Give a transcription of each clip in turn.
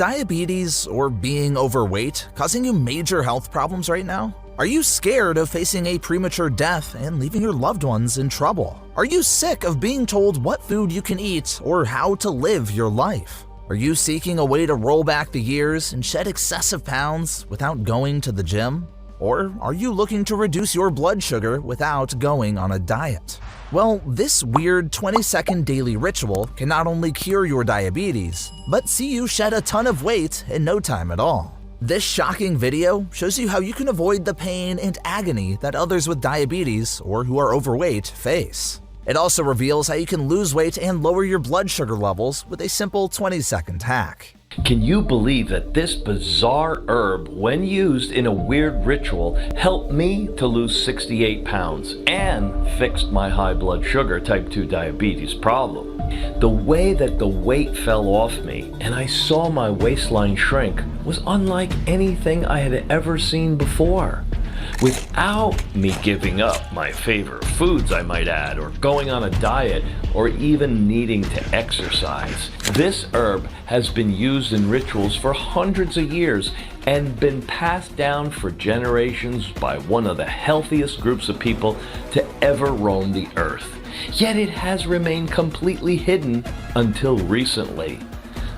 diabetes or being overweight causing you major health problems right now? Are you scared of facing a premature death and leaving your loved ones in trouble? Are you sick of being told what food you can eat or how to live your life? Are you seeking a way to roll back the years and shed excessive pounds without going to the gym? Or are you looking to reduce your blood sugar without going on a diet? Well, this weird 20-second daily ritual can not only cure your diabetes, but see you shed a ton of weight in no time at all. This shocking video shows you how you can avoid the pain and agony that others with diabetes or who are overweight face. It also reveals how you can lose weight and lower your blood sugar levels with a simple 20-second hack. Can you believe that this bizarre herb, when used in a weird ritual, helped me to lose 68 pounds and fixed my high blood sugar type 2 diabetes problem? The way that the weight fell off me and I saw my waistline shrink was unlike anything I had ever seen before. Without me giving up my favorite foods, I might add, or going on a diet, or even needing to exercise. This herb has been used in rituals for hundreds of years and been passed down for generations by one of the healthiest groups of people to ever roam the earth. Yet it has remained completely hidden until recently.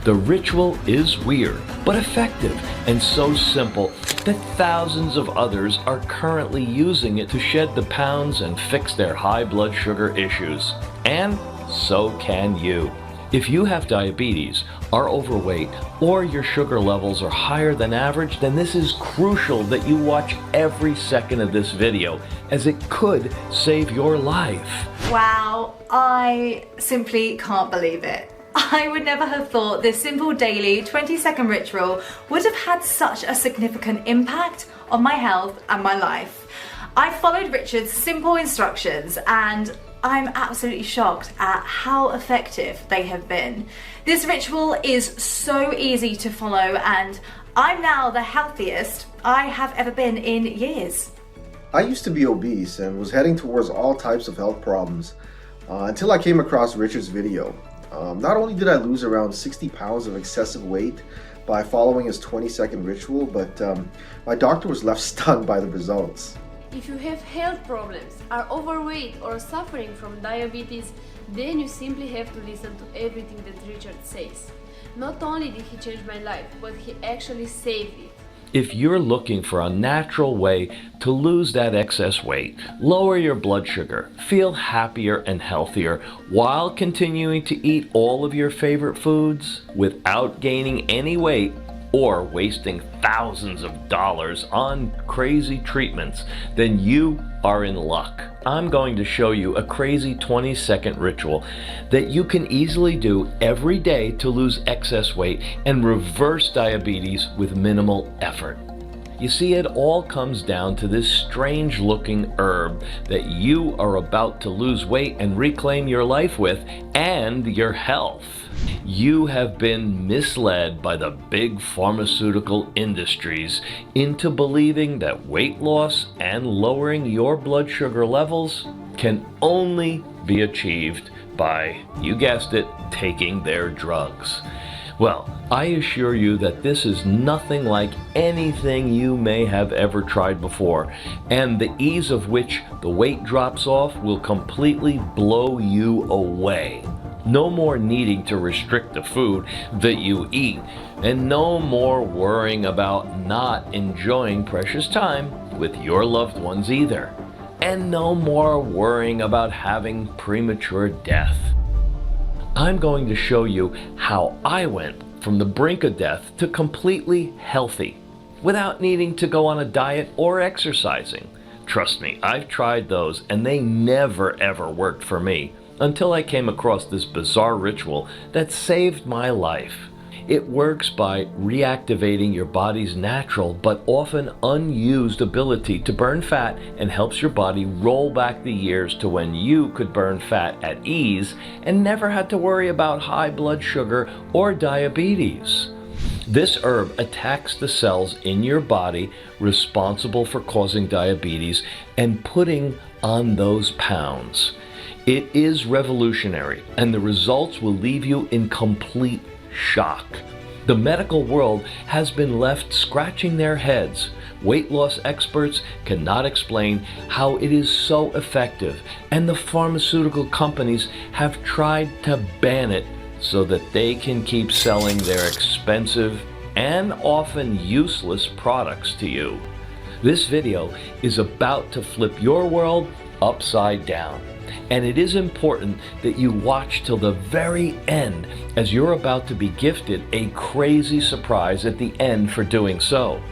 The ritual is weird, but effective and so simple that thousands of others are currently using it to shed the pounds and fix their high blood sugar issues. And so can you. If you have diabetes, are overweight, or your sugar levels are higher than average, then this is crucial that you watch every second of this video, as it could save your life. Wow, I simply can't believe it. I would never have thought this simple daily 20-second ritual would have had such a significant impact on my health and my life. I followed Richard's simple instructions and I'm absolutely shocked at how effective they have been. This ritual is so easy to follow and I'm now the healthiest I have ever been in years. I used to be obese and was heading towards all types of health problems until I came across Richard's video. Not only did I lose around 60 pounds of excessive weight by following his 20-second ritual, but my doctor was left stunned by the results. If you have health problems, are overweight or suffering from diabetes, then you simply have to listen to everything that Richard says. Not only did he change my life, but he actually saved it. If you're looking for a natural way to lose that excess weight, lower your blood sugar, feel happier and healthier while continuing to eat all of your favorite foods without gaining any weight or wasting thousands of dollars on crazy treatments, then you are in luck. I'm going to show you a crazy 20-second ritual that you can easily do every day to lose excess weight and reverse diabetes with minimal effort. You see, it all comes down to this strange looking herb that you are about to lose weight and reclaim your life with and your health. You have been misled by the big pharmaceutical industries into believing that weight loss and lowering your blood sugar levels can only be achieved by, you guessed it, taking their drugs. Well, I assure you that this is nothing like anything you may have ever tried before, and the ease of which the weight drops off will completely blow you away. No more needing to restrict the food that you eat, and no more worrying about not enjoying precious time with your loved ones either. And no more worrying about having premature death. I'm going to show you how I went from the brink of death to completely healthy without needing to go on a diet or exercising. Trust me, I've tried those and they never ever worked for me until I came across this bizarre ritual that saved my life. It works by reactivating your body's natural but often unused ability to burn fat and helps your body roll back the years to when you could burn fat at ease and never had to worry about high blood sugar or diabetes. This herb attacks the cells in your body responsible for causing diabetes and putting on those pounds. It is revolutionary, and the results will leave you in complete shock. The medical world has been left scratching their heads. Weight loss experts cannot explain how it is so effective, and the pharmaceutical companies have tried to ban it so that they can keep selling their expensive and often useless products to you. This video is about to flip your world upside down, and it is important that you watch till the very end, as you're about to be gifted a crazy surprise at the end for doing so.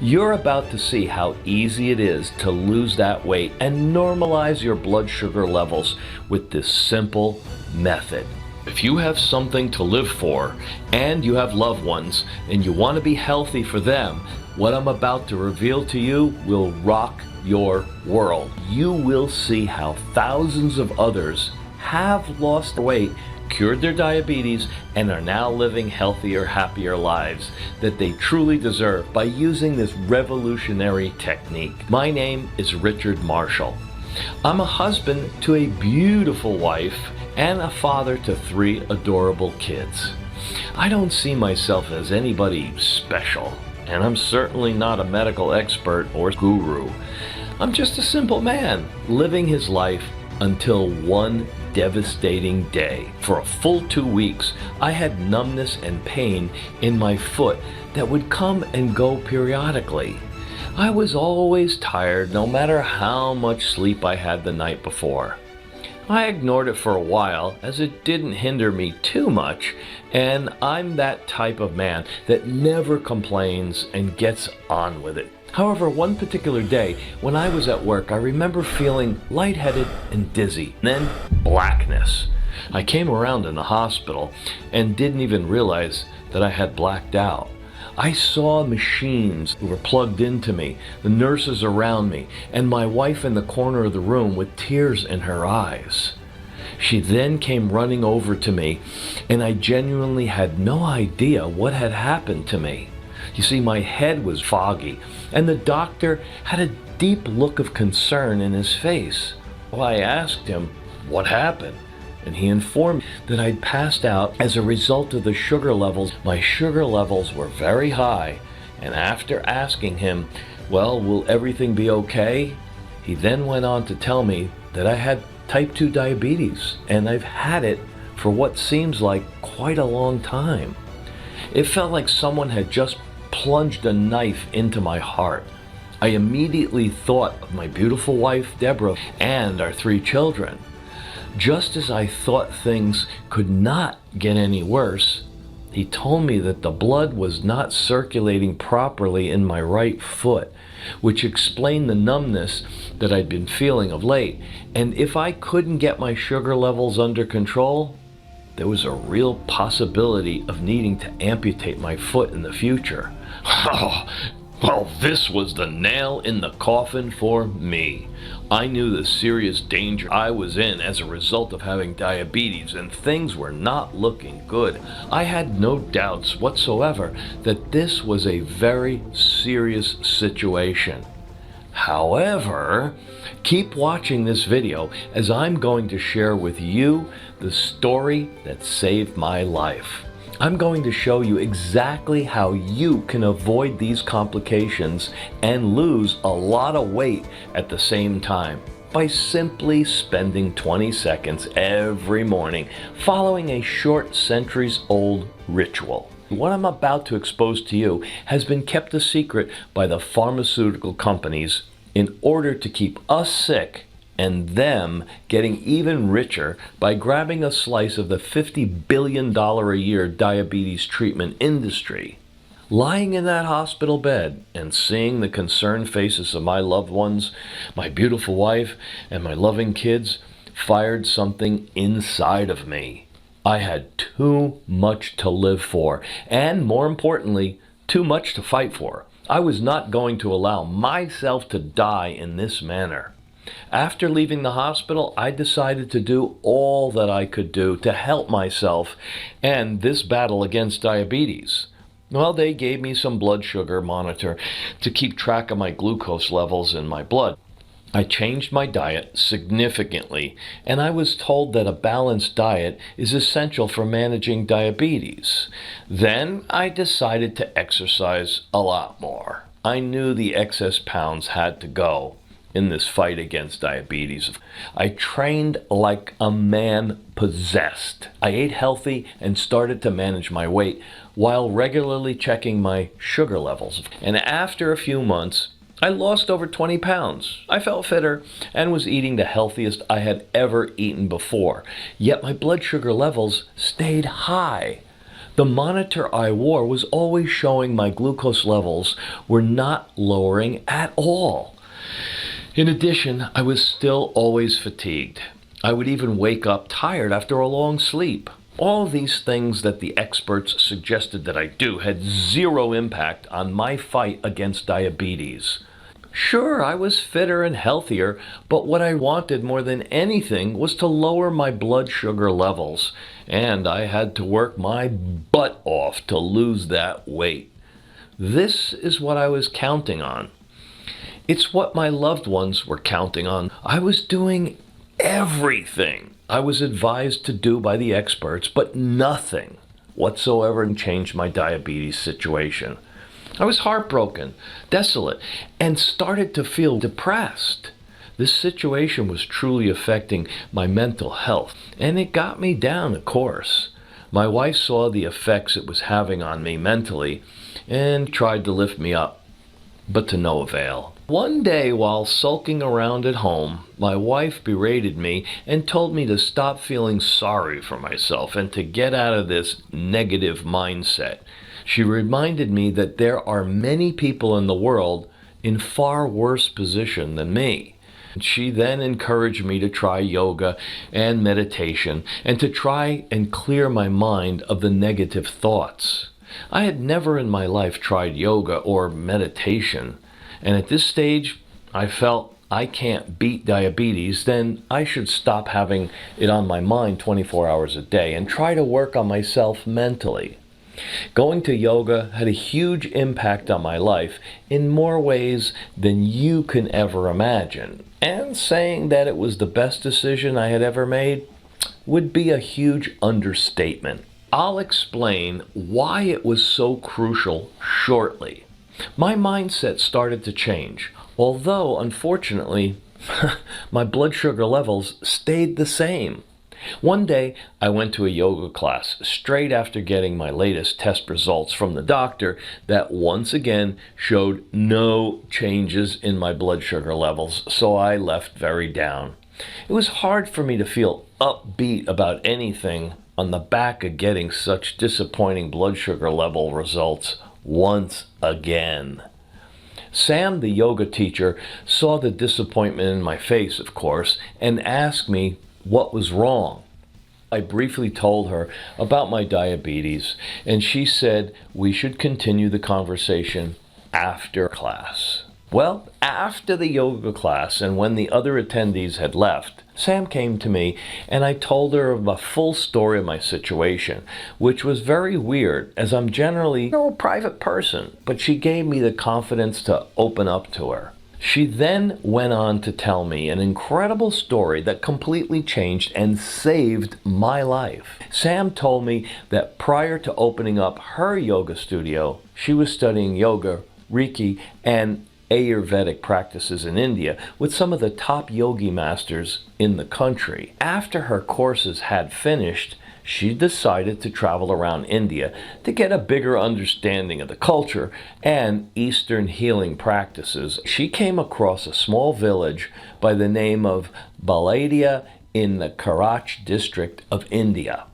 You're about to see how easy it is to lose that weight and normalize your blood sugar levels with this simple method. If you have something to live for and you have loved ones and you want to be healthy for them, what I'm about to reveal to you will rock your world. You will see how thousands of others have lost weight, cured their diabetes, and are now living healthier, happier lives that they truly deserve by using this revolutionary technique. My name is Richard Marshall. I'm a husband to a beautiful wife and a father to 3 adorable kids. I don't see myself as anybody special, and I'm certainly not a medical expert or guru. I'm just a simple man living his life until one devastating day. For a full 2 weeks, I had numbness and pain in my foot that would come and go periodically. I was always tired, no matter how much sleep I had the night before. I ignored it for a while, as it didn't hinder me too much, and I'm that type of man that never complains and gets on with it. However, one particular day when I was at work, I remember feeling lightheaded and dizzy, then blackness. I came around in the hospital and didn't even realize that I had blacked out. I saw machines that were plugged into me, the nurses around me, and my wife in the corner of the room with tears in her eyes. She then came running over to me, and I genuinely had no idea what had happened to me. You see, my head was foggy, and the doctor had a deep look of concern in his face. Well, I asked him what happened, and he informed me that I'd passed out as a result of the sugar levels. My sugar levels were very high, and after asking him, well, will everything be okay? He then went on to tell me that I had type 2 diabetes, and I've had it for what seems like quite a long time. It felt like someone had just plunged a knife into my heart. I immediately thought of my beautiful wife, Deborah, and our 3 children. Just as I thought things could not get any worse, he told me that the blood was not circulating properly in my right foot, which explained the numbness that I'd been feeling of late. And if I couldn't get my sugar levels under control, there was a real possibility of needing to amputate my foot in the future. Well, this was the nail in the coffin for me. I knew the serious danger I was in as a result of having diabetes, and things were not looking good. I had no doubts whatsoever that this was a very serious situation. However, keep watching this video, as I'm going to share with you the story that saved my life. I'm going to show you exactly how you can avoid these complications and lose a lot of weight at the same time by simply spending 20 seconds every morning following a short, centuries-old ritual. What I'm about to expose to you has been kept a secret by the pharmaceutical companies in order to keep us sick and them getting even richer by grabbing a slice of the $50 billion a year diabetes treatment industry. Lying in that hospital bed and seeing the concerned faces of my loved ones, my beautiful wife, and my loving kids fired something inside of me. I had too much to live for, and more importantly, too much to fight for. I was not going to allow myself to die in this manner. After leaving the hospital, I decided to do all that I could do to help myself and this battle against diabetes. Well, they gave me some blood sugar monitor to keep track of my glucose levels in my blood. I changed my diet significantly, and I was told that a balanced diet is essential for managing diabetes. Then I decided to exercise a lot more. I knew the excess pounds had to go in this fight against diabetes. I trained like a man possessed. I ate healthy and started to manage my weight while regularly checking my sugar levels. And after a few months, I lost over 20 pounds. I felt fitter and was eating the healthiest I had ever eaten before. Yet my blood sugar levels stayed high. The monitor I wore was always showing my glucose levels were not lowering at all. In addition, I was still always fatigued. I would even wake up tired after a long sleep. All these things that the experts suggested that I do had zero impact on my fight against diabetes. Sure, I was fitter and healthier, but what I wanted more than anything was to lower my blood sugar levels, and I had to work my butt off to lose that weight. This is what I was counting on. It's what my loved ones were counting on. I was doing everything I was advised to do by the experts, but nothing whatsoever changed my diabetes situation. I was heartbroken, desolate, and started to feel depressed. This situation was truly affecting my mental health, and it got me down a course. My wife saw the effects it was having on me mentally and tried to lift me up, but to no avail. One day, while sulking around at home, my wife berated me and told me to stop feeling sorry for myself and to get out of this negative mindset. She reminded me that there are many people in the world in far worse position than me. She then encouraged me to try yoga and meditation and to try and clear my mind of the negative thoughts. I had never in my life tried yoga or meditation, and at this stage I felt I can't beat diabetes, then I should stop having it on my mind 24 hours a day and try to work on myself mentally. Going to yoga had a huge impact on my life in more ways than you can ever imagine. And saying that it was the best decision I had ever made would be a huge understatement. I'll explain why it was so crucial shortly. My mindset started to change, although unfortunately my blood sugar levels stayed the same. One day, I went to a yoga class straight after getting my latest test results from the doctor that once again showed no changes in my blood sugar levels, so I left very down. It was hard for me to feel upbeat about anything on the back of getting such disappointing blood sugar level results once again. Sam, the yoga teacher, saw the disappointment in my face, of course, and asked me what was wrong. I briefly told her about my diabetes, and she said we should continue the conversation after class. Well, after the yoga class and when the other attendees had left, Sam came to me and I told her of a full story of my situation, which was very weird as I'm generally a private person, but she gave me the confidence to open up to her. She then went on to tell me an incredible story that completely changed and saved my life. Sam told me that prior to opening up her yoga studio, she was studying yoga, Reiki, and Ayurvedic practices in India with some of the top yogi masters in the country. After her courses had finished, she decided to travel around India to get a bigger understanding of the culture and Eastern healing practices. She came across a small village by the name of Baladia in the Karach district of India.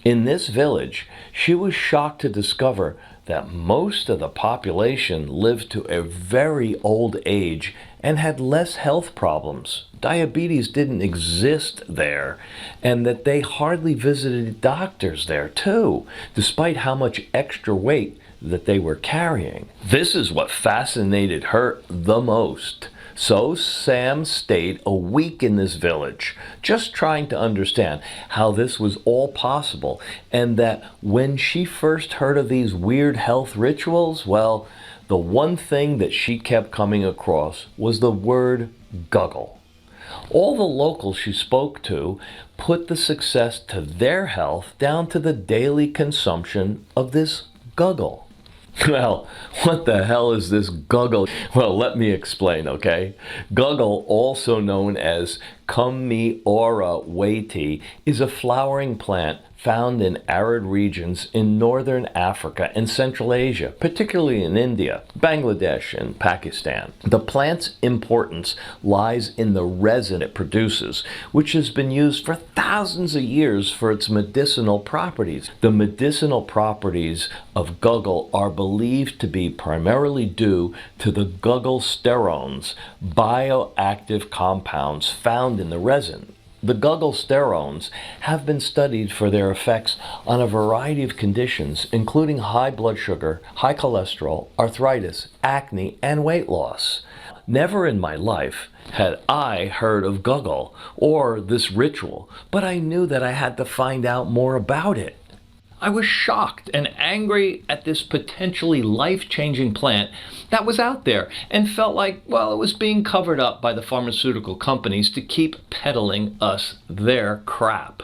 In this village, she was shocked to discover that most of the population lived to a very old age and had less health problems. Diabetes didn't exist there, and that they hardly visited doctors there too, despite how much extra weight that they were carrying. This is what fascinated her the most. So Sam stayed a week in this village, just trying to understand how this was all possible, and that when she first heard of these weird health rituals, well, the one thing that she kept coming across was the word guggle. All the locals she spoke to put the success to their health down to the daily consumption of this guggle. Well, what the hell is this guggle? Well, let me explain, okay? Guggle, also known as Commiora waiti, is a flowering plant found in arid regions in northern Africa and Central Asia, particularly in India, Bangladesh, and Pakistan. The plant's importance lies in the resin it produces, which has been used for thousands of years for its medicinal properties. The medicinal properties of guggle are believed to be primarily due to the guggle sterones, bioactive compounds found in the resin. The guggle sterones have been studied for their effects on a variety of conditions, including high blood sugar, high cholesterol, arthritis, acne, and weight loss. Never in my life had I heard of guggle or this ritual, but I knew that I had to find out more about it. I was shocked and angry at this potentially life-changing plant that was out there and felt like, well, it was being covered up by the pharmaceutical companies to keep peddling us their crap.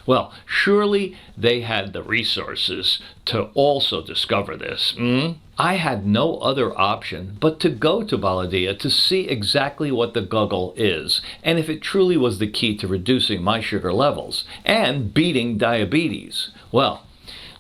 Well, surely they had the resources to also discover this. I had no other option but to go to Baladia to see exactly what the guggle is and if it truly was the key to reducing my sugar levels and beating diabetes. Well,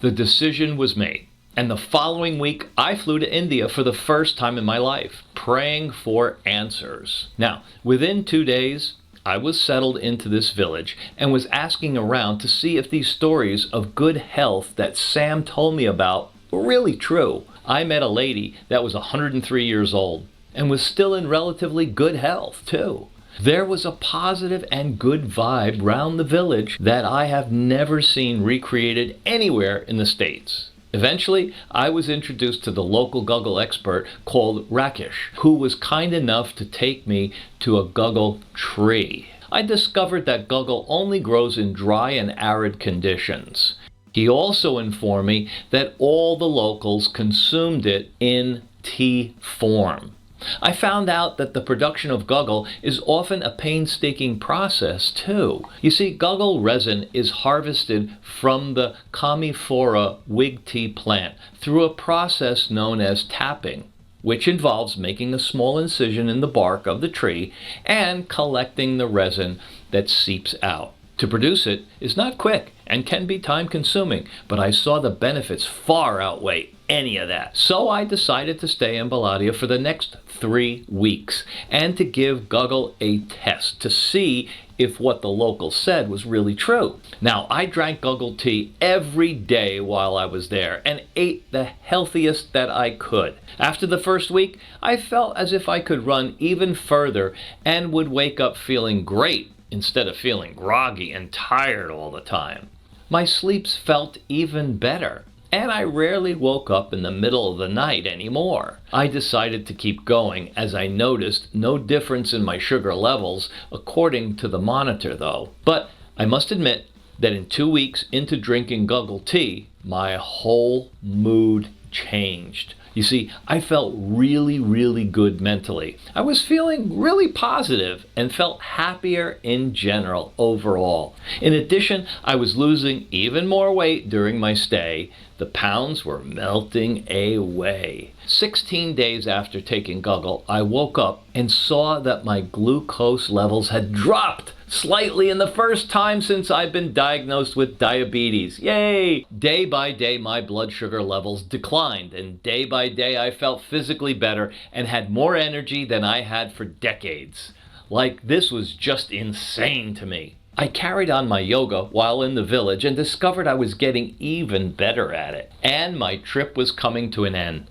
the decision was made, and the following week I flew to India for the first time in my life, praying for answers. Now, within 2 days, I was settled into this village and was asking around to see if these stories of good health that Sam told me about were really true. I met a lady that was 103 years old and was still in relatively good health, too. There was a positive and good vibe round the village that I have never seen recreated anywhere in the States. Eventually, I was introduced to the local guggle expert called Rakesh, who was kind enough to take me to a guggle tree. I discovered that guggle only grows in dry and arid conditions. He also informed me that all the locals consumed it in tea form. I found out that the production of guggle is often a painstaking process too. You see, guggle resin is harvested from the Commiora waiti plant through a process known as tapping, which involves making a small incision in the bark of the tree and collecting the resin that seeps out. To produce it is not quick and can be time-consuming, but I saw the benefits far outweigh any of that. So I decided to stay in Baladia for the next 3 weeks and to give guggle a test to see if what the locals said was really true. Now, I drank guggle tea every day while I was there and ate the healthiest that I could. After the first week, I felt as if I could run even further and would wake up feeling great instead of feeling groggy and tired all the time. My sleeps felt even better, and I rarely woke up in the middle of the night anymore. I decided to keep going as I noticed no difference in my sugar levels according to the monitor though. But I must admit that in 2 weeks into drinking guggle tea, my whole mood changed. You see, I felt really good mentally. I was feeling really positive and felt happier in general overall. In addition, I was losing even more weight during my stay. The pounds were melting away. 16 days after taking guggle, I woke up and saw that my glucose levels had dropped slightly in the first time since I've been diagnosed with diabetes. Yay! Day by day, my blood sugar levels declined, and day by day, I felt physically better and had more energy than I had for decades. Like, this was just insane to me. I carried on my yoga while in the village and discovered I was getting even better at it, and my trip was coming to an end.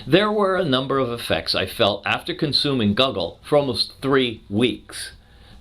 There were a number of effects I felt after consuming guggle for almost 3 weeks.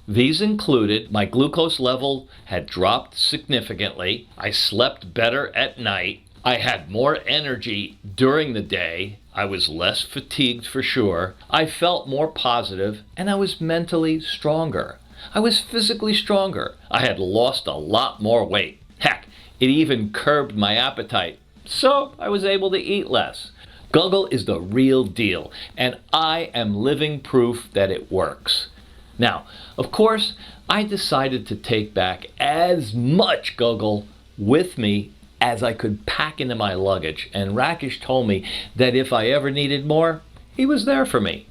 These included my glucose level had dropped significantly, I slept better at night, I had more energy during the day, I was less fatigued for sure, I felt more positive, and I was mentally stronger. I was physically stronger. I had lost a lot more weight. Heck, it even curbed my appetite, so I was able to eat less. Guggle is the real deal, and I am living proof that it works. Now, of course, I decided to take back as much Guggle with me as I could pack into my luggage, and Rakesh told me that if I ever needed more, he was there for me.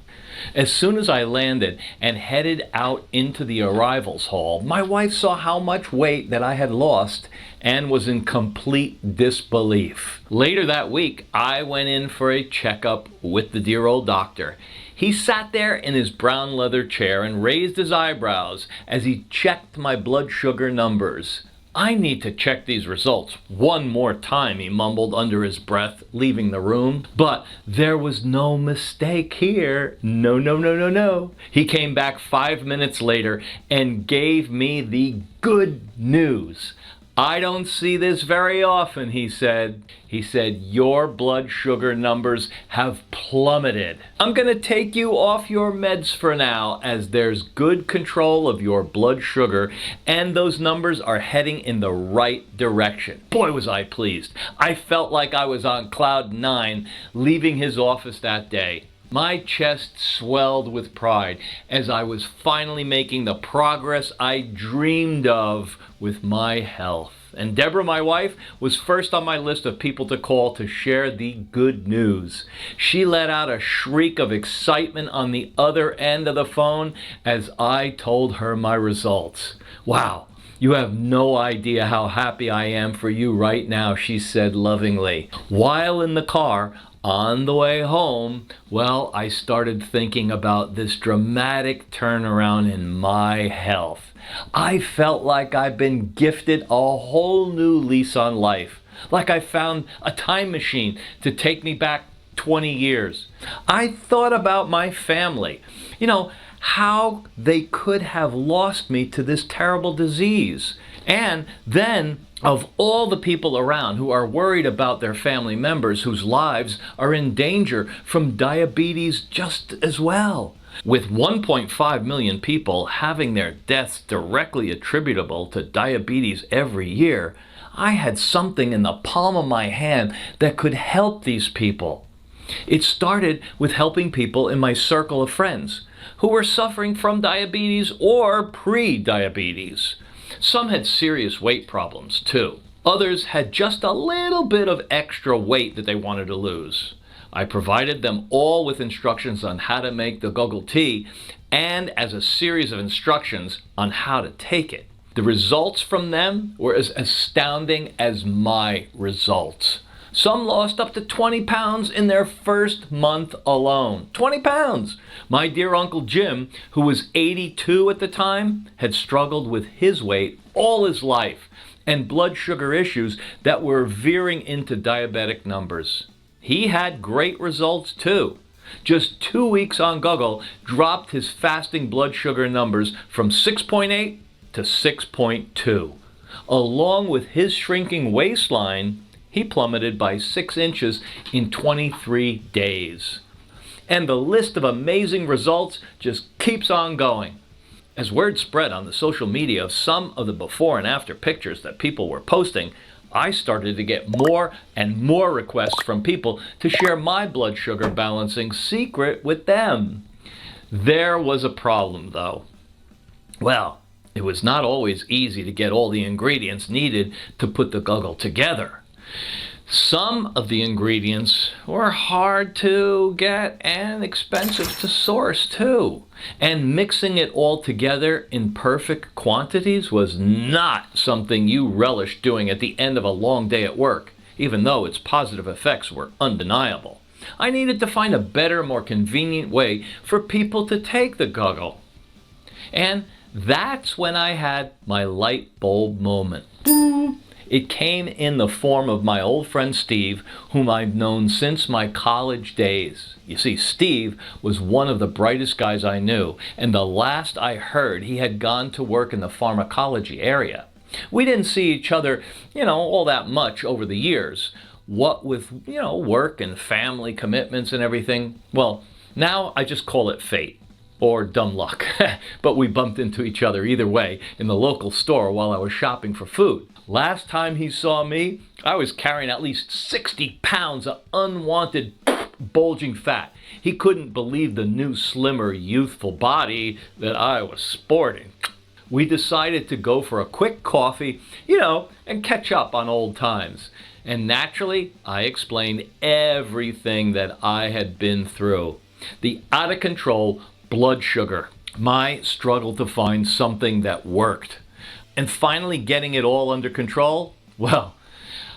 As soon as I landed and headed out into the arrivals hall, my wife saw how much weight that I had lost and was in complete disbelief. Later that week, I went in for a checkup with the dear old doctor. He sat there in his brown leather chair and raised his eyebrows as he checked my blood sugar numbers. "I need to check these results one more time," he mumbled under his breath, leaving the room. But there was no mistake here. No, no, no, no, no. He came back 5 minutes later and gave me the good news. "I don't see this very often," he said. He said, "Your blood sugar numbers have plummeted. I'm going to take you off your meds for now, as there's good control of your blood sugar and those numbers are heading in the right direction." Boy, was I pleased. I felt like I was on cloud 9 leaving his office that day. My chest swelled with pride as I was finally making the progress I dreamed of with my health. And Deborah, my wife, was first on my list of people to call to share the good news. She let out a shriek of excitement on the other end of the phone as I told her my results. "Wow, you have no idea how happy I am for you right now," she said lovingly. While in the car, on the way home, well, I started thinking about this dramatic turnaround in my health. I felt like I've been gifted a whole new lease on life, like I found a time machine to take me back 20 years. I thought about my family, how they could have lost me to this terrible disease. And then of all the people around who are worried about their family members whose lives are in danger from diabetes just as well. With 1.5 million people having their deaths directly attributable to diabetes every year, I had something in the palm of my hand that could help these people. It started with helping people in my circle of friends who were suffering from diabetes or pre-diabetes. Some had serious weight problems too. Others had just a little bit of extra weight that they wanted to lose. I provided them all with instructions on how to make the Guggle tea and as a series of instructions on how to take it. The results from them were as astounding as my results. Some lost up to 20 pounds in their first month alone. 20 pounds! My dear Uncle Jim, who was 82 at the time, had struggled with his weight all his life and blood sugar issues that were veering into diabetic numbers. He had great results too. Just 2 weeks on Guggle dropped his fasting blood sugar numbers from 6.8 to 6.2. Along with his shrinking waistline, he plummeted by 6 inches in 23 days. And the list of amazing results just keeps on going. As word spread on the social media of some of the before and after pictures that people were posting, I started to get more and more requests from people to share my blood sugar balancing secret with them. There was a problem though. Well, it was not always easy to get all the ingredients needed to put the Guggle together. Some of the ingredients were hard to get and expensive to source too. And mixing it all together in perfect quantities was not something you relished doing at the end of a long day at work, even though its positive effects were undeniable. I needed to find a better, more convenient way for people to take the Guggle. And that's when I had my light bulb moment. It came in the form of my old friend Steve, whom I've known since my college days. You see, Steve was one of the brightest guys I knew, and the last I heard, he had gone to work in the pharmacology area. We didn't see each other, all that much over the years. What with, work and family commitments and everything, well, now I just call it fate. Or dumb luck. But we bumped into each other either way in the local store while I was shopping for food. Last time he saw me, I was carrying at least 60 pounds of unwanted bulging fat. He couldn't believe the new, slimmer, youthful body that I was sporting. We decided to go for a quick coffee, and catch up on old times. And naturally, I explained everything that I had been through. The out-of-control blood sugar, my struggle to find something that worked, and finally getting it all under control. Well,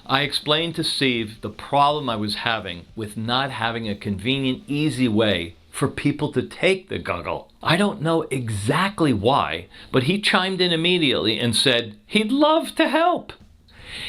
I explained to Steve the problem I was having with not having a convenient, easy way for people to take the Guggle. I don't know exactly why, but he chimed in immediately and said he'd love to help.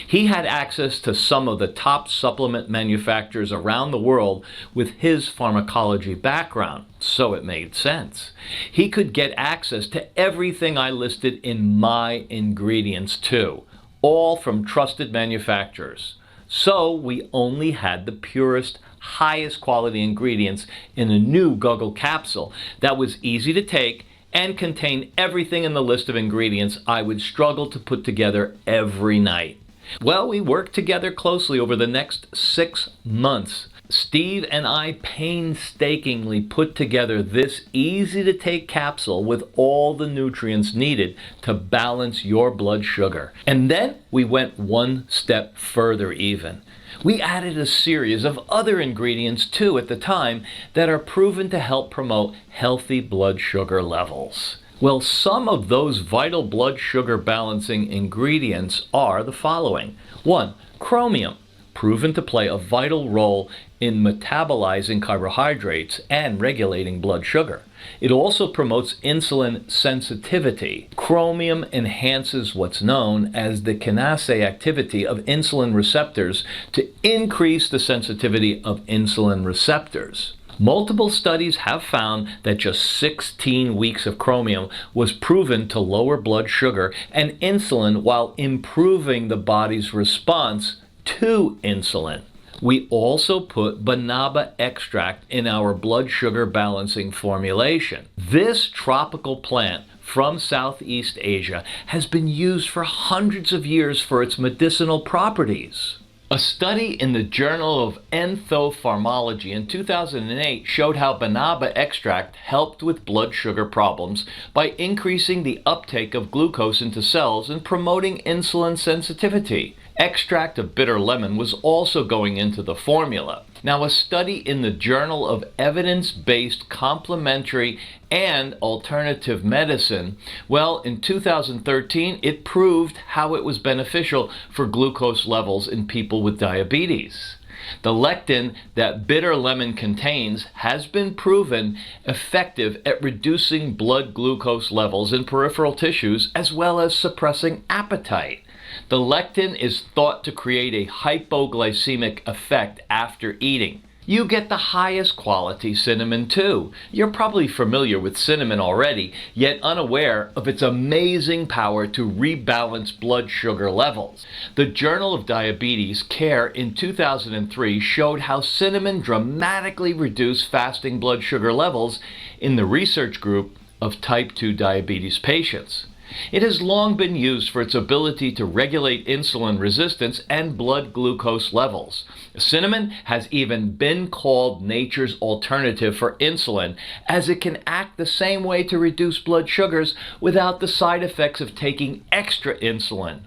He had access to some of the top supplement manufacturers around the world with his pharmacology background, so it made sense. He could get access to everything I listed in my ingredients too, all from trusted manufacturers. So we only had the purest, highest quality ingredients in a new Guggle capsule that was easy to take and contained everything in the list of ingredients I would struggle to put together every night. Well, we worked together closely over the next 6 months. Steve and I painstakingly put together this easy-to-take capsule with all the nutrients needed to balance your blood sugar. And then we went one step further even. We added a series of other ingredients too at the time that are proven to help promote healthy blood sugar levels. Well, some of those vital blood sugar balancing ingredients are the following. 1. Chromium, proven to play a vital role in metabolizing carbohydrates and regulating blood sugar. It also promotes insulin sensitivity. Chromium enhances what's known as the kinase activity of insulin receptors to increase the sensitivity of insulin receptors. Multiple studies have found that just 16 weeks of chromium was proven to lower blood sugar and insulin while improving the body's response to insulin. We also put banaba extract in our blood sugar balancing formulation. This tropical plant from Southeast Asia has been used for hundreds of years for its medicinal properties. A study in the Journal of Enthopharmology in 2008 showed how banaba extract helped with blood sugar problems by increasing the uptake of glucose into cells and promoting insulin sensitivity. Extract of bitter lemon was also going into the formula. Now, a study in the Journal of Evidence-Based Complementary and Alternative Medicine, well, in 2013, it proved how it was beneficial for glucose levels in people with diabetes. The lectin that bitter lemon contains has been proven effective at reducing blood glucose levels in peripheral tissues as well as suppressing appetite. The lectin is thought to create a hypoglycemic effect after eating. You get the highest quality cinnamon too. You're probably familiar with cinnamon already, yet unaware of its amazing power to rebalance blood sugar levels. The Journal of Diabetes Care in 2003 showed how cinnamon dramatically reduced fasting blood sugar levels in the research group of type 2 diabetes patients. It has long been used for its ability to regulate insulin resistance and blood glucose levels. Cinnamon has even been called nature's alternative for insulin, as it can act the same way to reduce blood sugars without the side effects of taking extra insulin.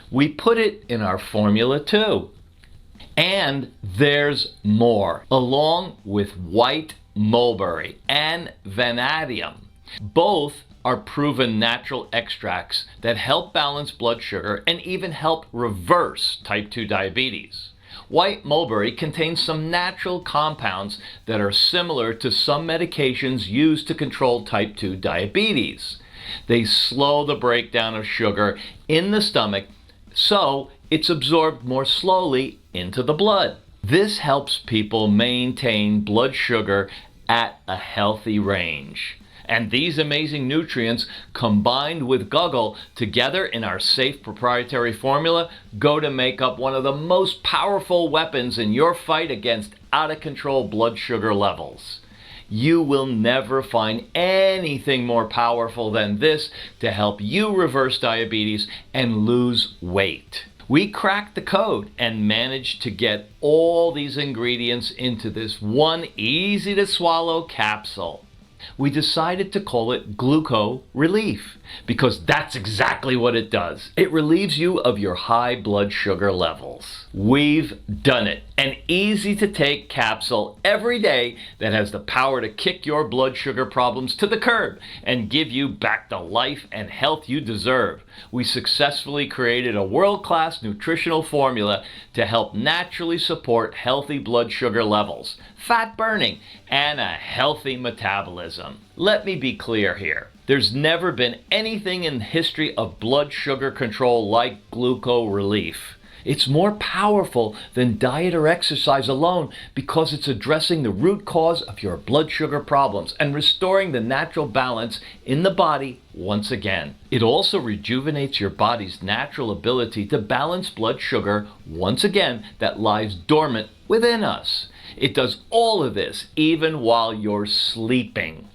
We put it in our formula too. And there's more, along with white mulberry and vanadium. Both are proven natural extracts that help balance blood sugar and even help reverse type 2 diabetes. White mulberry contains some natural compounds that are similar to some medications used to control type 2 diabetes. They slow the breakdown of sugar in the stomach, so it's absorbed more slowly into the blood. This helps people maintain blood sugar at a healthy range. And these amazing nutrients, combined with Guggle together in our safe proprietary formula, go to make up one of the most powerful weapons in your fight against out-of-control blood sugar levels. You will never find anything more powerful than this to help you reverse diabetes and lose weight. We cracked the code and managed to get all these ingredients into this one easy to swallow capsule. We decided to call it Gluco Relief because that's exactly what it does. It relieves you of your high blood sugar levels. We've done it. An easy to take capsule every day that has the power to kick your blood sugar problems to the curb and give you back the life and health you deserve. We successfully created a world-class nutritional formula to help naturally support healthy blood sugar levels, fat burning, and a healthy metabolism. Let me be clear here. There's never been anything in the history of blood sugar control like Gluco Relief. It's more powerful than diet or exercise alone because it's addressing the root cause of your blood sugar problems and restoring the natural balance in the body once again. It also rejuvenates your body's natural ability to balance blood sugar once again that lies dormant within us. It does all of this even while you're sleeping.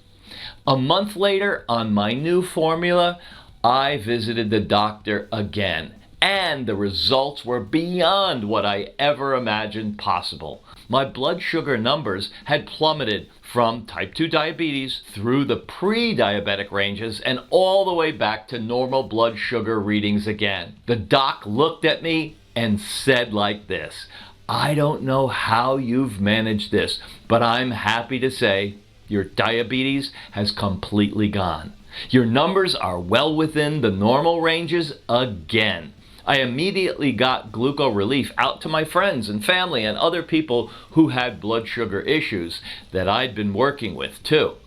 A month later, on my new formula, I visited the doctor again, and the results were beyond what I ever imagined possible. My blood sugar numbers had plummeted from type 2 diabetes through the pre-diabetic ranges and all the way back to normal blood sugar readings again. The doc looked at me and said like this, "I don't know how you've managed this, but I'm happy to say your diabetes has completely gone. Your numbers are well within the normal ranges again." I immediately got Gluco Relief out to my friends and family and other people who had blood sugar issues that I'd been working with too.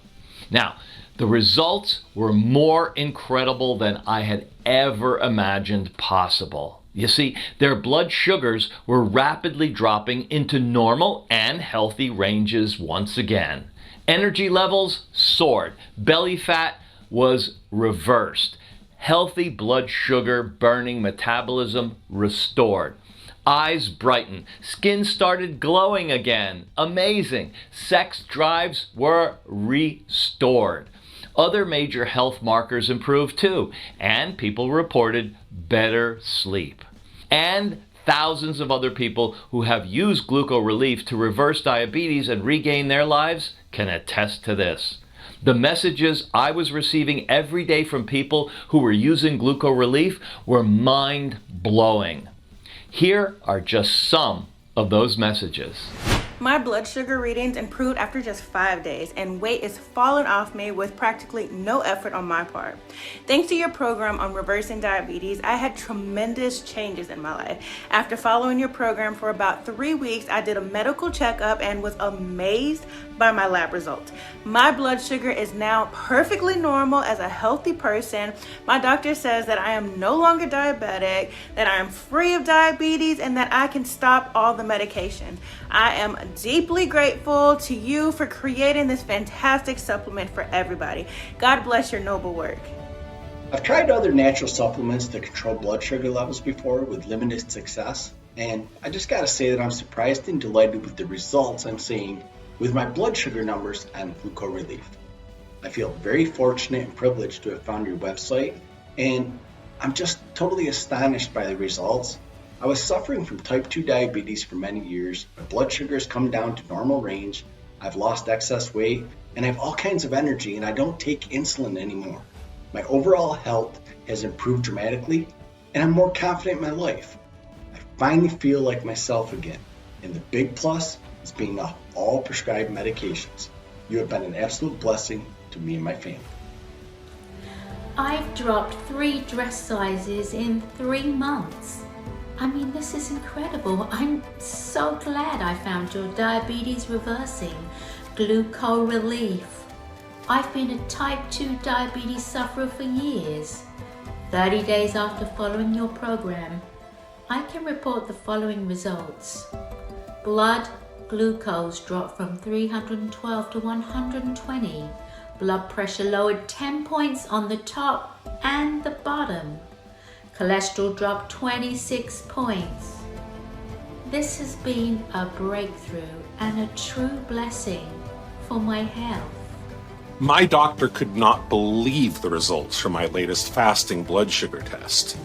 Now, the results were more incredible than I had ever imagined possible. You see, their blood sugars were rapidly dropping into normal and healthy ranges once again. Energy levels soared. Belly fat was reversed. Healthy blood sugar burning metabolism restored. Eyes brightened. Skin started glowing again. Amazing. Sex drives were restored. Other major health markers improved too, and people reported better sleep. And thousands of other people who have used Gluco Relief to reverse diabetes and regain their lives can attest to this. The messages I was receiving every day from people who were using Gluco Relief were mind-blowing. Here are just some of those messages. My blood sugar readings improved after just 5 days, and weight is falling off me with practically no effort on my part. Thanks to your program on reversing diabetes, I had tremendous changes in my life. After following your program for about 3 weeks, I did a medical checkup and was amazed by my lab results. My blood sugar is now perfectly normal as a healthy person. My doctor says that I am no longer diabetic, that I am free of diabetes, and that I can stop all the medication. I am deeply grateful to you for creating this fantastic supplement for everybody. God bless your noble work. I've tried other natural supplements to control blood sugar levels before with limited success, and I just gotta say that I'm surprised and delighted with the results I'm seeing with my blood sugar numbers on Gluco Relief. I feel very fortunate and privileged to have found your website, and I'm just totally astonished by the results. I was suffering from type 2 diabetes for many years. My blood sugar has come down to normal range. I've lost excess weight, and I have all kinds of energy, and I don't take insulin anymore. My overall health has improved dramatically, and I'm more confident in my life. I finally feel like myself again, and the big plus is being off all prescribed medications. You have been an absolute blessing to me and my family. I've dropped 3 dress sizes in 3 months. I mean, this is incredible. I'm so glad I found your diabetes reversing Gluco Relief. I've been a type 2 diabetes sufferer for years. 30 days after following your program, I can report the following results. Blood glucose dropped from 312 to 120. Blood pressure lowered 10 points on the top and the bottom. Cholesterol dropped 26 points. This has been a breakthrough and a true blessing for my health. My doctor could not believe the results from my latest fasting blood sugar test.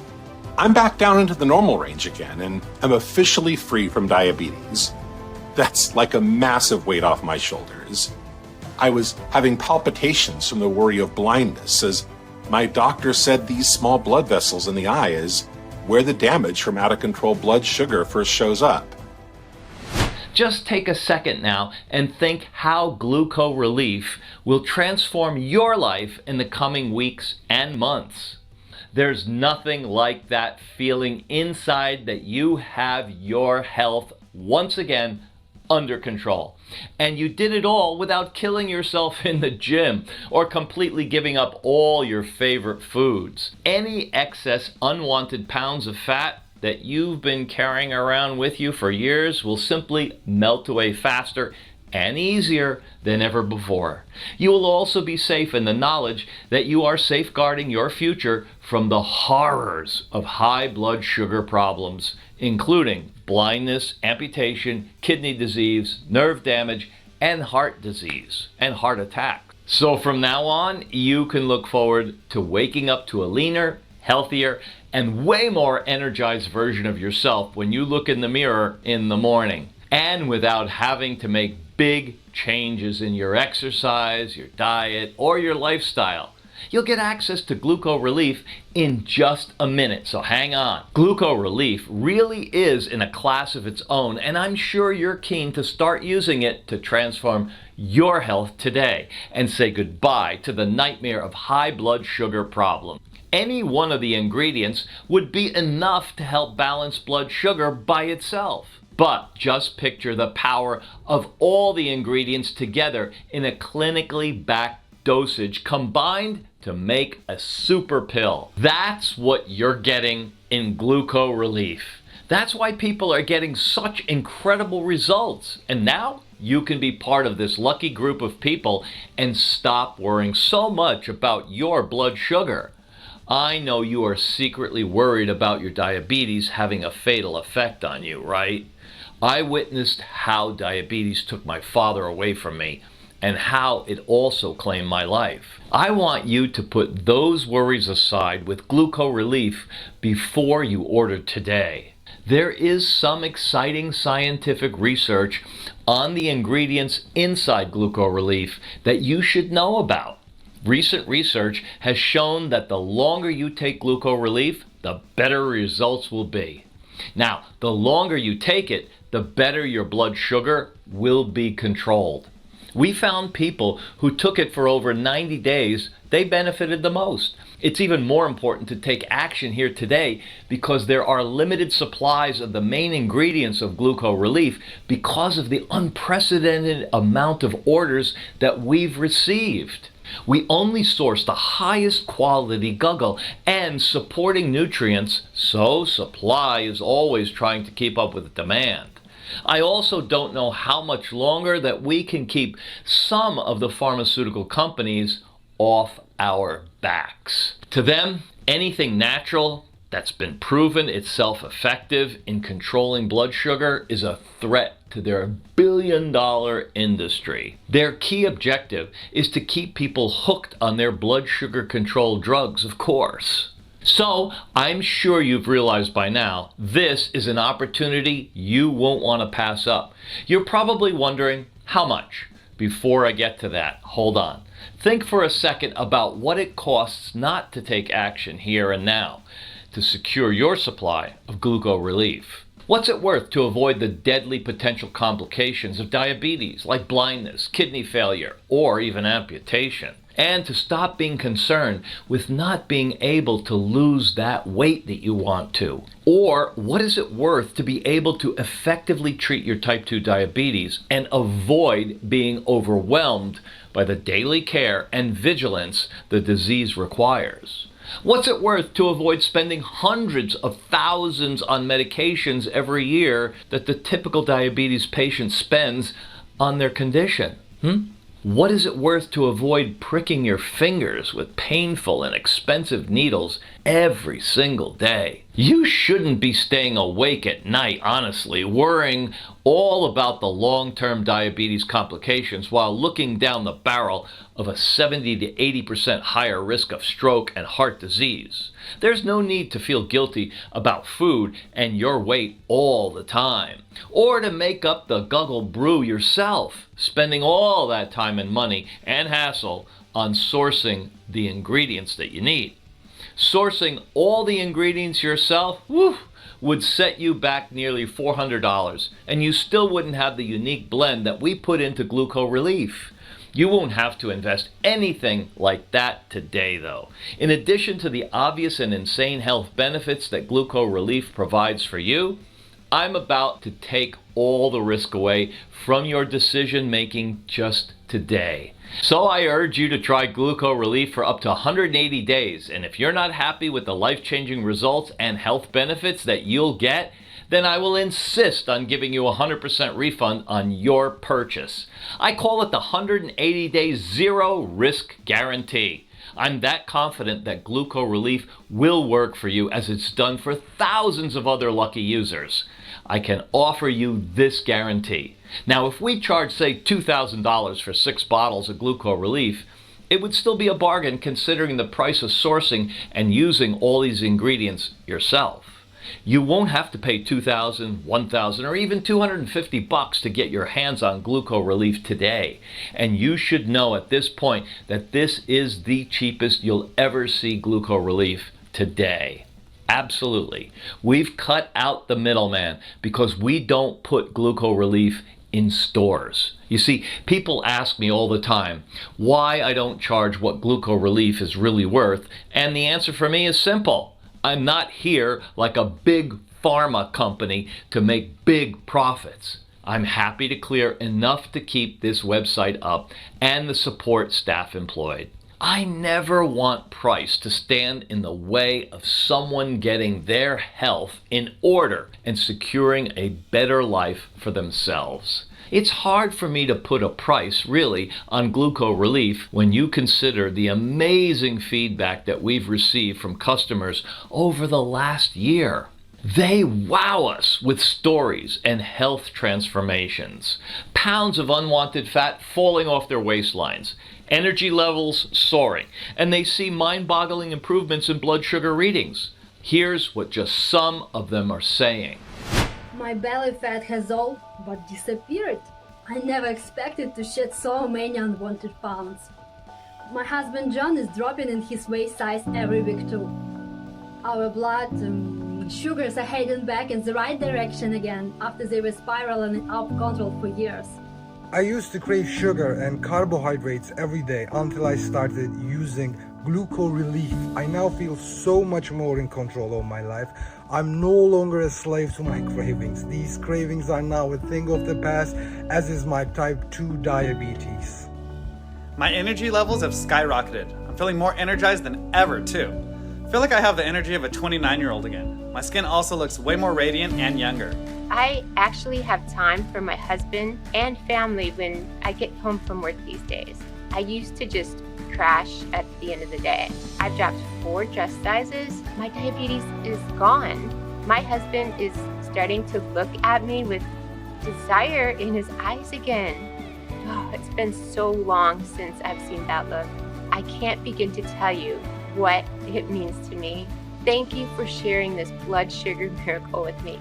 I'm back down into the normal range again and am officially free from diabetes. That's like a massive weight off my shoulders. I was having palpitations from the worry of blindness, as my doctor said these small blood vessels in the eye is where the damage from out-of-control blood sugar first shows up. Just take a second now and think how Gluco Relief will transform your life in the coming weeks and months. There's nothing like that feeling inside that you have your health once again under control. And you did it all without killing yourself in the gym or completely giving up all your favorite foods. Any excess unwanted pounds of fat that you've been carrying around with you for years will simply melt away faster and easier than ever before. You will also be safe in the knowledge that you are safeguarding your future from the horrors of high blood sugar problems, including blindness, amputation, kidney disease, nerve damage, and heart disease and heart attack. So from now on, you can look forward to waking up to a leaner, healthier, and way more energized version of yourself when you look in the mirror in the morning, and without having to make big changes in your exercise, your diet, or your lifestyle. You'll get access to Gluco Relief in just a minute, so hang on. Gluco Relief really is in a class of its own, and I'm sure you're keen to start using it to transform your health today and say goodbye to the nightmare of high blood sugar problems. Any one of the ingredients would be enough to help balance blood sugar by itself. But just picture the power of all the ingredients together in a clinically backed dosage combined to make a super pill. That's what you're getting in Gluco Relief. That's why people are getting such incredible results. And now you can be part of this lucky group of people and stop worrying so much about your blood sugar. I know you are secretly worried about your diabetes having a fatal effect on you, right? I witnessed how diabetes took my father away from me and how it also claimed my life. I want you to put those worries aside with Gluco Relief before you order today. There is some exciting scientific research on the ingredients inside Gluco Relief that you should know about. Recent research has shown that the longer you take Gluco Relief, the better results will be. Now, the longer you take it, the better your blood sugar will be controlled. We found people who took it for over 90 days, they benefited the most. It's even more important to take action here today because there are limited supplies of the main ingredients of Gluco Relief because of the unprecedented amount of orders that we've received. We only source the highest quality Guggle and supporting nutrients, so supply is always trying to keep up with the demand. I also don't know how much longer that we can keep some of the pharmaceutical companies off our backs. To them, anything natural that's been proven itself effective in controlling blood sugar is a threat to their billion-dollar industry. Their key objective is to keep people hooked on their blood sugar control drugs, of course. So, I'm sure you've realized by now, this is an opportunity you won't want to pass up. You're probably wondering, how much? Before I get to that, hold on. Think for a second about what it costs not to take action here and now to secure your supply of Gluco Relief. What's it worth to avoid the deadly potential complications of diabetes like blindness, kidney failure, or even amputation? And to stop being concerned with not being able to lose that weight that you want to? Or what is it worth to be able to effectively treat your type 2 diabetes and avoid being overwhelmed by the daily care and vigilance the disease requires? What's it worth to avoid spending hundreds of thousands on medications every year that the typical diabetes patient spends on their condition? What is it worth to avoid pricking your fingers with painful and expensive needles every single day. You shouldn't be staying awake at night, honestly, worrying all about the long-term diabetes complications while looking down the barrel of a 70 to 80% higher risk of stroke and heart disease. There's no need to feel guilty about food and your weight all the time, or to make up the guggle brew yourself, spending all that time and money and hassle on sourcing the ingredients that you need. Sourcing all the ingredients yourself, would set you back nearly $400, and you still wouldn't have the unique blend that we put into Gluco Relief. You won't have to invest anything like that today, though. In addition to the obvious and insane health benefits that Gluco Relief provides for you, I'm about to take all the risk away from your decision making just today. So I urge you to try Gluco Relief for up to 180 days, and if you're not happy with the life-changing results and health benefits that you'll get, then I will insist on giving you a 100% refund on your purchase. I call it the 180-day zero risk guarantee. I'm that confident that Gluco Relief will work for you as it's done for thousands of other lucky users. I can offer you this guarantee. Now, if we charge, say, $2,000 for 6 bottles of Gluco Relief, it would still be a bargain considering the price of sourcing and using all these ingredients yourself. You won't have to pay $2,000, $1,000, or even $250 to get your hands on Gluco Relief today. And you should know at this point that this is the cheapest you'll ever see Gluco Relief today. Absolutely. We've cut out the middleman because we don't put Gluco Relief in stores. You see, people ask me all the time why I don't charge what Gluco Relief is really worth, and the answer for me is simple. I'm not here like a big pharma company to make big profits. I'm happy to clear enough to keep this website up and the support staff employed. I never want price to stand in the way of someone getting their health in order and securing a better life for themselves. It's hard for me to put a price, really, on Gluco Relief when you consider the amazing feedback that we've received from customers over the last year. They wow us with stories and health transformations. Pounds of unwanted fat falling off their waistlines, energy levels soaring, and they see mind-boggling improvements in blood sugar readings. Here's what just some of them are saying. My belly fat has all but disappeared. I never expected to shed so many unwanted pounds. My husband John is dropping in his waist size every week too. Our blood sugars are heading back in the right direction again after they were spiraling out of control for years. I used to crave sugar and carbohydrates every day until I started using Gluco Relief. I now feel so much more in control of my life. I'm no longer a slave to my cravings. These cravings are now a thing of the past, as is my type 2 diabetes. My energy levels have skyrocketed. I'm feeling more energized than ever, too. I feel like I have the energy of a 29-year-old again. My skin also looks way more radiant and younger. I actually have time for my husband and family when I get home from work these days. I used to just crash at the end of the day. I've dropped 4 dress sizes. My diabetes is gone. My husband is starting to look at me with desire in his eyes again. Oh, it's been so long since I've seen that look. I can't begin to tell you what it means to me. Thank you for sharing this blood sugar miracle with me.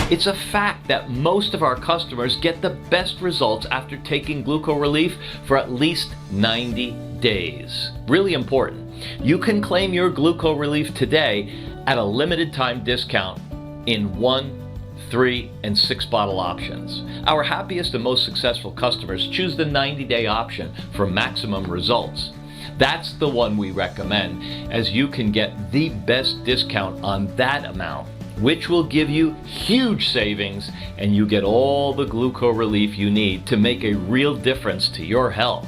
It's a fact that most of our customers get the best results after taking Gluco Relief for at least 90 days. Really important. You can claim your Gluco Relief today at a limited time discount in 1, 3, and 6 bottle options. Our happiest and most successful customers choose the 90-day option for maximum results. That's the one we recommend, as you can get the best discount on that amount, which will give you huge savings, and you get all the Gluco Relief you need to make a real difference to your health.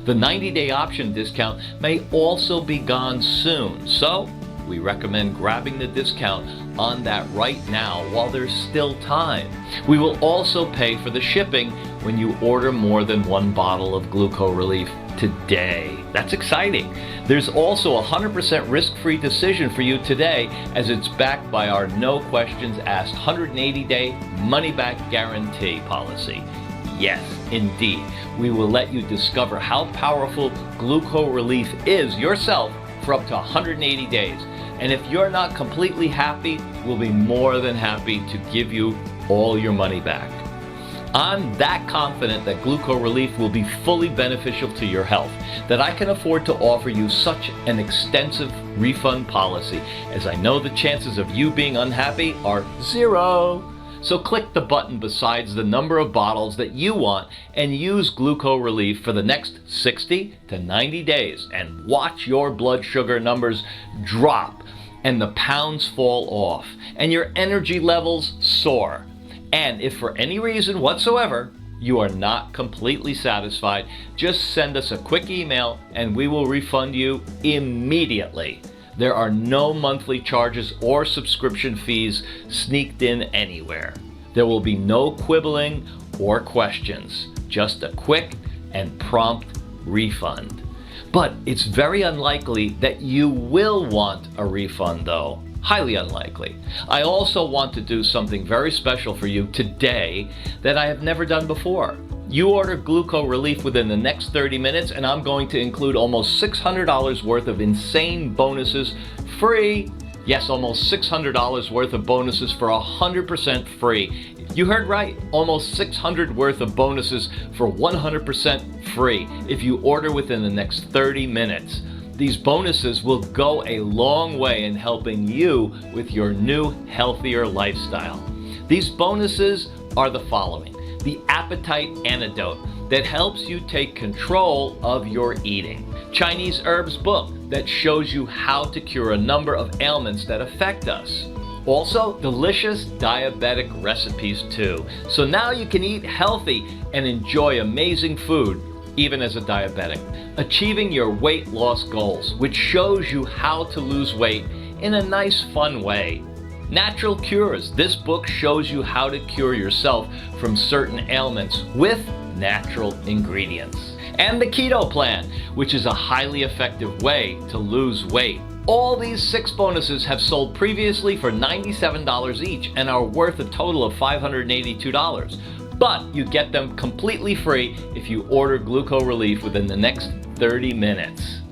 The 90-day option discount may also be gone soon, so we recommend grabbing the discount on that right now while there's still time. We will also pay for the shipping when you order more than one bottle of Gluco Relief today. That's exciting. There's also a 100% risk-free decision for you today, as it's backed by our no questions asked 180-day money-back guarantee policy. Yes, indeed. We will let you discover how powerful Gluco Relief is yourself for up to 180 days. And if you're not completely happy, we'll be more than happy to give you all your money back. I'm that confident that Gluco Relief will be fully beneficial to your health that I can afford to offer you such an extensive refund policy, as I know the chances of you being unhappy are 0. So click the button besides the number of bottles that you want and use Gluco Relief for the next 60 to 90 days and watch your blood sugar numbers drop and the pounds fall off and your energy levels soar. And if for any reason whatsoever you are not completely satisfied, just send us a quick email and we will refund you immediately. There are no monthly charges or subscription fees sneaked in anywhere. There will be no quibbling or questions, just a quick and prompt refund. But it's very unlikely that you will want a refund though. Highly unlikely. I also want to do something very special for you today that I have never done before. You order Gluco Relief within the next 30 minutes and I'm going to include almost $600 worth of insane bonuses free. Yes, almost $600 worth of bonuses for 100% free. You heard right, almost $600 worth of bonuses for 100% free if you order within the next 30 minutes. These bonuses will go a long way in helping you with your new, healthier lifestyle. These bonuses are the following. The Appetite Antidote that helps you take control of your eating. Chinese Herbs book that shows you how to cure a number of ailments that affect us. Also, delicious diabetic recipes too. So now you can eat healthy and enjoy amazing food, even as a diabetic. Achieving your weight loss goals, which shows you how to lose weight in a nice, fun way. Natural Cures. This book shows you how to cure yourself from certain ailments with natural ingredients. And the Keto Plan, which is a highly effective way to lose weight. All these 6 bonuses have sold previously for $97 each and are worth a total of $582. But you get them completely free if you order Gluco Relief within the next 30 minutes.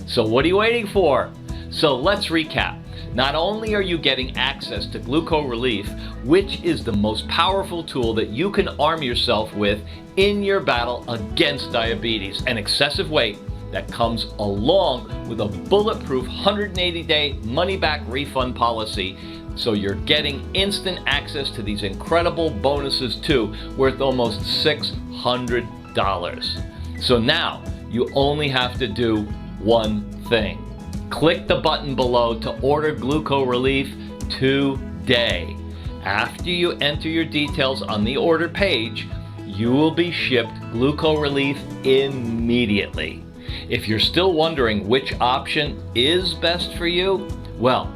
So what are you waiting for? So let's recap. Not only are you getting access to Gluco Relief, which is the most powerful tool that you can arm yourself with in your battle against diabetes and excessive weight, that comes along with a bulletproof 180-day money-back refund policy. So you're getting instant access to these incredible bonuses too, worth almost $600. So now you only have to do one thing. Click the button below to order Gluco Relief today. After you enter your details on the order page, you will be shipped Gluco Relief immediately. If you're still wondering which option is best for you, well,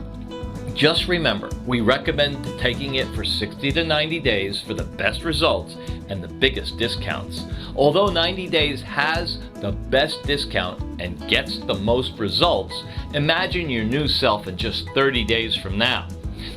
just remember, we recommend taking it for 60 to 90 days for the best results and the biggest discounts. Although 90 days has the best discount and gets the most results, imagine your new self in just 30 days from now.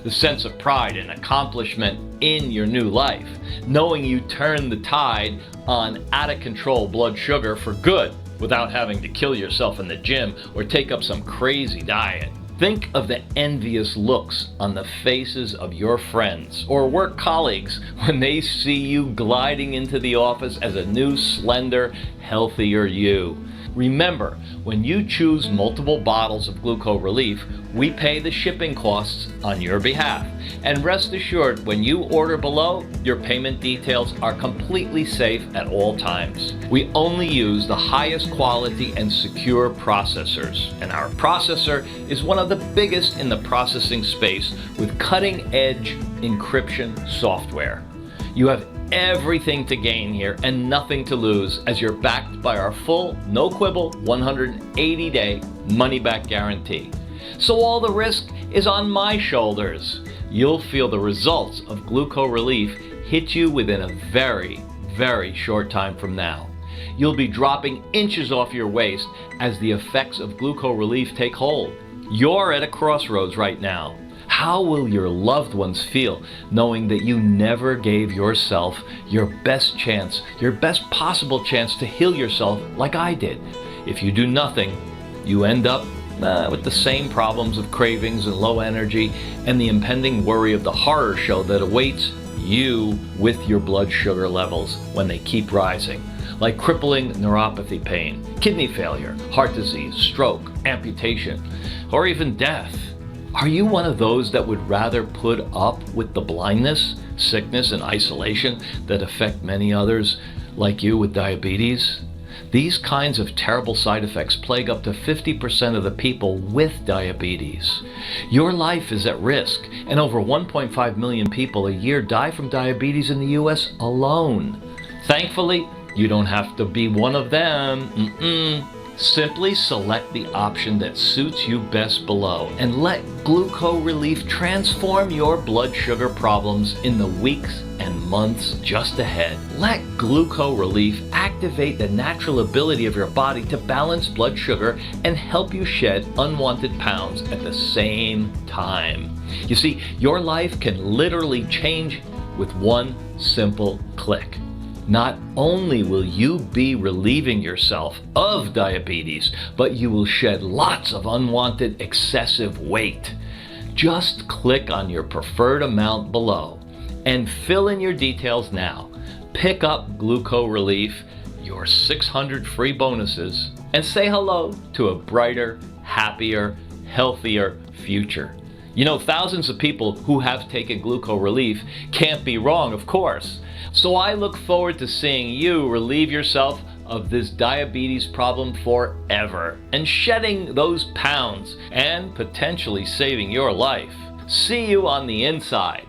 The sense of pride and accomplishment in your new life, knowing you turned the tide on out-of-control blood sugar for good without having to kill yourself in the gym or take up some crazy diet. Think of the envious looks on the faces of your friends or work colleagues when they see you gliding into the office as a new, slender, healthier you. Remember, when you choose multiple bottles of Gluco Relief, we pay the shipping costs on your behalf. And rest assured, when you order below, your payment details are completely safe at all times. We only use the highest quality and secure processors, and our processor is one of the biggest in the processing space with cutting-edge encryption software. You have everything to gain here and nothing to lose, as you're backed by our full, no quibble, 180-day money-back guarantee. So all the risk is on my shoulders. You'll feel the results of Gluco Relief hit you within a very, very short time from now. You'll be dropping inches off your waist as the effects of Gluco Relief take hold. You're at a crossroads right now. How will your loved ones feel knowing that you never gave yourself your best chance, your best possible chance to heal yourself like I did? If you do nothing, you end up with the same problems of cravings and low energy and the impending worry of the horror show that awaits you with your blood sugar levels when they keep rising, like crippling neuropathy pain, kidney failure, heart disease, stroke, amputation, or even death. Are you one of those that would rather put up with the blindness, sickness, and isolation that affect many others like you with diabetes? These kinds of terrible side effects plague up to 50% of the people with diabetes. Your life is at risk, and over 1.5 million people a year die from diabetes in the US alone. Thankfully, you don't have to be one of them. Simply select the option that suits you best below and let Gluco Relief transform your blood sugar problems in the weeks and months just ahead. Let Gluco Relief activate the natural ability of your body to balance blood sugar and help you shed unwanted pounds at the same time. You see, your life can literally change with one simple click. Not only will you be relieving yourself of diabetes, but you will shed lots of unwanted excessive weight. Just click on your preferred amount below and fill in your details now. Pick up Gluco Relief, your 600 free bonuses, and say hello to a brighter, happier, healthier future. You know, thousands of people who have taken Gluco Relief can't be wrong, of course. So I look forward to seeing you relieve yourself of this diabetes problem forever and shedding those pounds and potentially saving your life. See you on the inside.